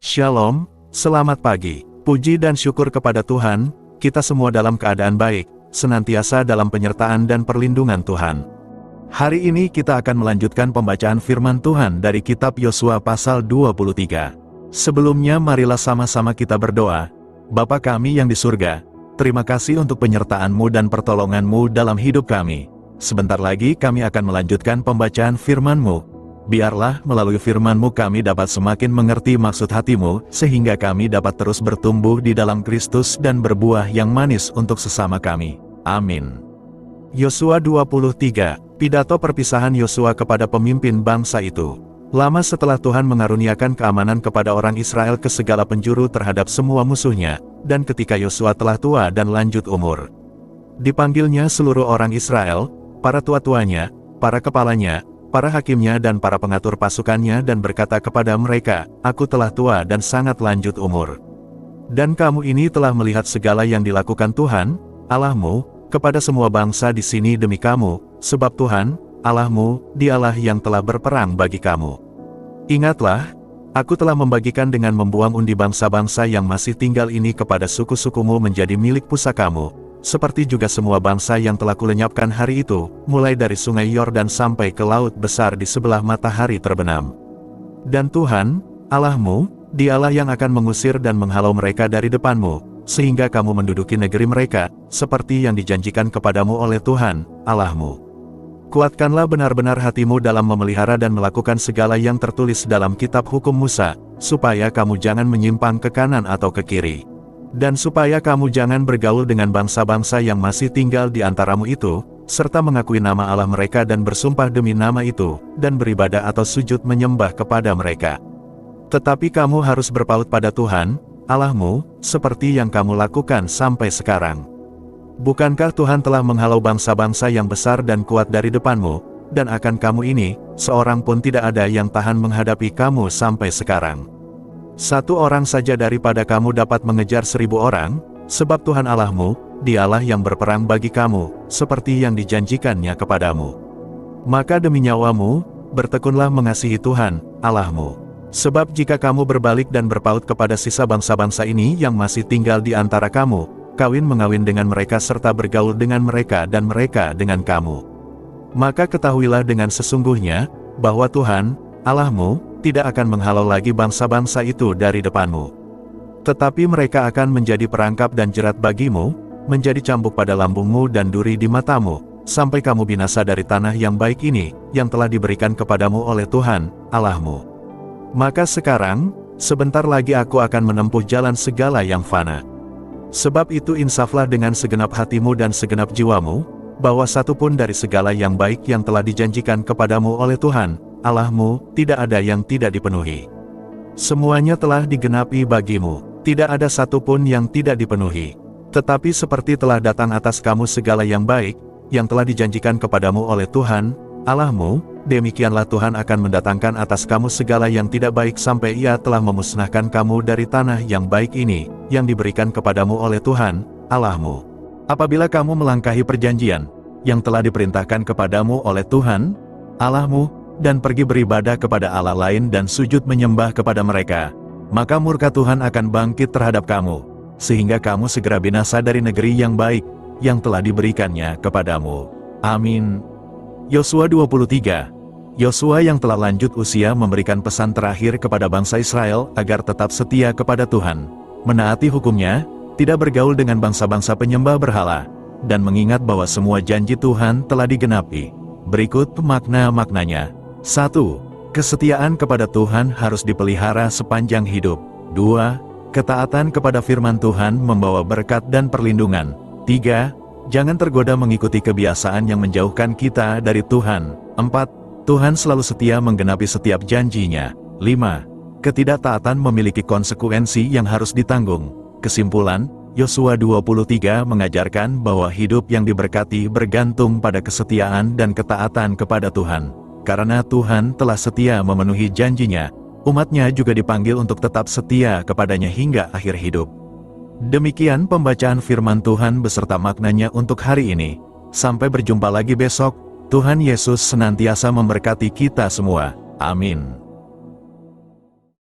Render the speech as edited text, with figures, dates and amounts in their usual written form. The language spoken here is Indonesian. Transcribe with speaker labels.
Speaker 1: Shalom, selamat pagi. Puji dan syukur kepada Tuhan, kita semua dalam keadaan baik, senantiasa dalam penyertaan dan perlindungan Tuhan. Hari ini kita akan melanjutkan pembacaan firman Tuhan dari kitab Yosua pasal 23. Sebelumnya marilah sama-sama kita berdoa. Bapa kami yang di surga, terima kasih untuk penyertaan-Mu dan pertolongan-Mu dalam hidup kami. Sebentar lagi kami akan melanjutkan pembacaan firman-Mu. Biarlah melalui firman-Mu kami dapat semakin mengerti maksud hati-Mu, sehingga kami dapat terus bertumbuh di dalam Kristus dan berbuah yang manis untuk sesama kami. Amin. Yosua 23, pidato perpisahan Yosua kepada pemimpin bangsa itu. Lama setelah Tuhan mengaruniakan keamanan kepada orang Israel ke segala penjuru terhadap semua musuhnya, dan ketika Yosua telah tua dan lanjut umur, dipanggilnya seluruh orang Israel, para tua-tuanya, para kepalanya, para hakimnya dan para pengatur pasukannya dan berkata kepada mereka, "Aku telah tua dan sangat lanjut umur. Dan kamu ini telah melihat segala yang dilakukan Tuhan, Allahmu, kepada semua bangsa di sini demi kamu, sebab Tuhan, Allahmu, Dialah yang telah berperang bagi kamu. Ingatlah, aku telah membagikan dengan membuang undi bangsa-bangsa yang masih tinggal ini kepada suku-sukumu menjadi milik pusakamu, seperti juga semua bangsa yang telah kulenyapkan hari itu, mulai dari sungai Yordan sampai ke laut besar di sebelah matahari terbenam. Dan Tuhan, Allahmu, Dialah yang akan mengusir dan menghalau mereka dari depanmu, sehingga kamu menduduki negeri mereka, seperti yang dijanjikan kepadamu oleh Tuhan, Allahmu. Kuatkanlah benar-benar hatimu dalam memelihara dan melakukan segala yang tertulis dalam kitab hukum Musa, supaya kamu jangan menyimpang ke kanan atau ke kiri. Dan supaya kamu jangan bergaul dengan bangsa-bangsa yang masih tinggal di antaramu itu, serta mengakui nama Allah mereka dan bersumpah demi nama itu, dan beribadah atau sujud menyembah kepada mereka. Tetapi kamu harus berpaut pada Tuhan, Allahmu, seperti yang kamu lakukan sampai sekarang. Bukankah Tuhan telah menghalau bangsa-bangsa yang besar dan kuat dari depanmu, dan akan kamu ini, seorang pun tidak ada yang tahan menghadapi kamu sampai sekarang. Satu orang saja daripada kamu dapat mengejar 1000 orang, sebab Tuhan Allahmu, Dialah yang berperang bagi kamu, seperti yang dijanjikannya kepadamu. Maka demi nyawamu, bertekunlah mengasihi Tuhan, Allahmu. Sebab jika kamu berbalik dan berpaut kepada sisa bangsa-bangsa ini yang masih tinggal di antara kamu, kawin-mengawin dengan mereka serta bergaul dengan mereka dan mereka dengan kamu, maka ketahuilah dengan sesungguhnya, bahwa Tuhan, Allahmu, tidak akan menghalau lagi bangsa-bangsa itu dari depanmu. Tetapi mereka akan menjadi perangkap dan jerat bagimu, menjadi cambuk pada lambungmu dan duri di matamu, sampai kamu binasa dari tanah yang baik ini, yang telah diberikan kepadamu oleh Tuhan, Allahmu. Maka sekarang, sebentar lagi aku akan menempuh jalan segala yang fana. Sebab itu insaflah dengan segenap hatimu dan segenap jiwamu, bahwa satu pun dari segala yang baik yang telah dijanjikan kepadamu oleh Tuhan, Allahmu, tidak ada yang tidak dipenuhi. Semuanya telah digenapi bagimu, tidak ada satu pun yang tidak dipenuhi. Tetapi seperti telah datang atas kamu segala yang baik, yang telah dijanjikan kepadamu oleh Tuhan, Allahmu, demikianlah Tuhan akan mendatangkan atas kamu segala yang tidak baik sampai Ia telah memusnahkan kamu dari tanah yang baik ini, yang diberikan kepadamu oleh Tuhan, Allahmu. Apabila kamu melangkahi perjanjian, yang telah diperintahkan kepadamu oleh Tuhan, Allahmu, dan pergi beribadah kepada Allah lain dan sujud menyembah kepada mereka, maka murka Tuhan akan bangkit terhadap kamu, sehingga kamu segera binasa dari negeri yang baik, yang telah diberikannya kepadamu. Amin. Yosua 23. Yosua yang telah lanjut usia memberikan pesan terakhir kepada bangsa Israel agar tetap setia kepada Tuhan, menaati hukumnya, tidak bergaul dengan bangsa-bangsa penyembah berhala, dan mengingat bahwa semua janji Tuhan telah digenapi. Berikut makna-maknanya. 1. Kesetiaan kepada Tuhan harus dipelihara sepanjang hidup. 2. Ketaatan kepada firman Tuhan membawa berkat dan perlindungan. 3. Jangan tergoda mengikuti kebiasaan yang menjauhkan kita dari Tuhan. 4. Tuhan selalu setia menggenapi setiap janjinya. 5. Ketidaktaatan memiliki konsekuensi yang harus ditanggung. Kesimpulan, Yosua 23 mengajarkan bahwa hidup yang diberkati bergantung pada kesetiaan dan ketaatan kepada Tuhan. Karena Tuhan telah setia memenuhi janjinya, umatnya juga dipanggil untuk tetap setia kepadanya hingga akhir hidup. Demikian pembacaan firman Tuhan beserta maknanya untuk hari ini. Sampai berjumpa lagi besok. Tuhan Yesus senantiasa memberkati kita semua. Amin.